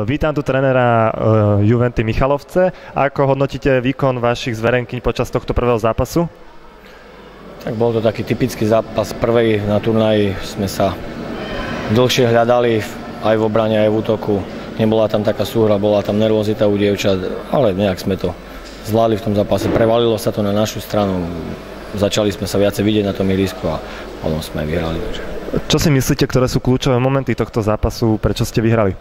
Vítam tu trénera Juventy Michalovce. Ako hodnotíte výkon vašich zverenkyň počas tohto prvého zápasu? Tak bol to taký typický zápas. Prvej na turnaji sme sa dlhšie hľadali aj v obrane, aj v útoku. Nebola tam taká súhra, bola tam nervozita u dievčat, ale nejak sme to zvládli v tom zápase. Prevalilo sa to na našu stranu. Začali sme sa viacej vidieť na tom ihrisku a potom sme aj vyhrali. Čo si myslíte, ktoré sú kľúčové momenty tohto zápasu? Prečo ste vyhrali?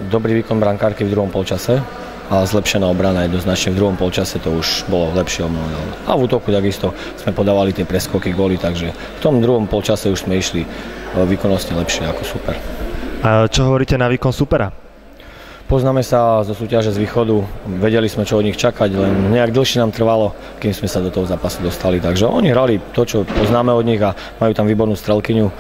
Dobrý výkon brankárky v druhom polčase a zlepšená obrana jednoznačne. V druhom polčase to už bolo lepšie o mnoho. A v útoku takisto sme podávali tie preskoky, góly, takže v tom druhom polčase už sme išli výkonnostne lepšie ako super. A čo hovoríte na výkon supera? Poznáme sa zo súťaže z východu, vedeli sme, čo od nich čakať, len nejak dlhšie nám trvalo, kým sme sa do toho zápasu dostali. Takže oni hrali to, čo poznáme od nich a majú tam výbornú strelkyňu.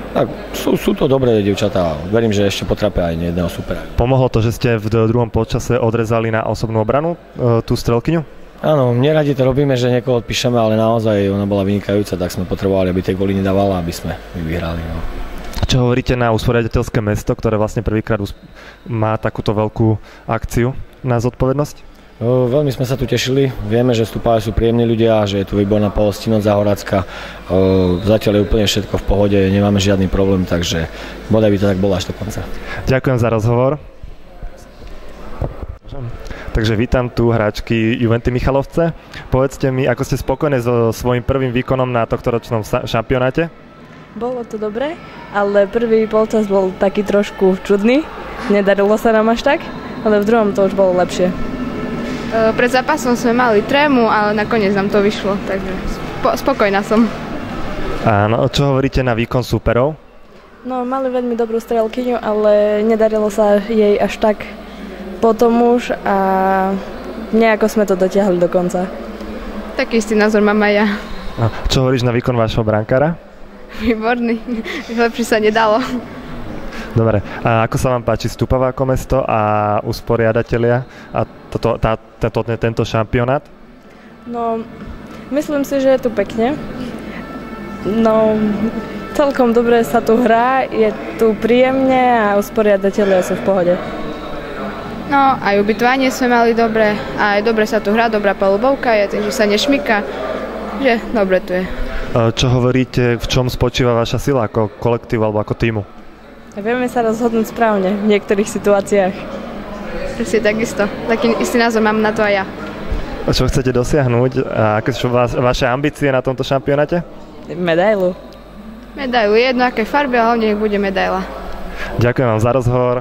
Tak sú to dobré dievčatá. Verím, že ešte potrápia aj jedného supera. Pomohlo to, že ste v druhom polčase odrezali na osobnú obranu tú strelkyňu? Áno, neradi to robíme, že niekoho odpíšeme, ale naozaj ona bola vynikajúca, tak sme potrebovali, aby tie góly nedávala, aby sme vyhrali. No. Čo hovoríte na usporiadateľské mesto, ktoré vlastne prvýkrát má takúto veľkú akciu na zodpovednosť? Veľmi sme sa tu tešili, vieme, že vstúpajú sú príjemní ľudia, že je tu výborná pohostinnosť Záhoradská. Zatiaľ je úplne všetko v pohode, nemáme žiadny problém, takže bodaj by to tak bolo až do konca. Ďakujem za rozhovor. Takže vítam tu hráčky Juventy Michalovce. Povedzte mi, ako ste spokojní so svojím prvým výkonom na tohtoročnom šampionáte? Bolo to dobré, ale prvý polčas bol taký trošku čudný. Nedarilo sa nám až tak, ale v druhom to už bolo lepšie. Pred zápasom sme mali trému, ale nakoniec nám to vyšlo, takže spokojná som. Áno, čo hovoríte na výkon súperov? No, mali veľmi dobrú strelkyňu, ale nedarilo sa jej až tak potom už a nejako sme to dotiahli do konca. Taký istý názor mám aj ja. A čo hovoríš na výkon vášho brankára? Výborný, lepšie sa nedalo. Dobre, a ako sa vám páči Stupava ako mesto a usporiadatelia a tento šampionát? No, myslím si, že je tu pekne. No, celkom dobre sa tu hrá, je tu príjemne a usporiadatelia sú v pohode. No, aj ubytovanie sme mali dobre, a aj dobre sa tu hrá, dobrá palubovka je, takže sa nešmyka, že dobre tu je. Čo hovoríte, v čom spočíva vaša sila ako kolektív alebo ako tímu? Vieme sa rozhodnúť správne v niektorých situáciách. Presne takisto. Taký istý názor mám na to aj ja. A čo chcete dosiahnuť? A aké sú vaše ambície na tomto šampionáte? Medailu. Medailu, jedno aké farby, ale hlavne nech bude medaila. Ďakujem vám za rozhovor.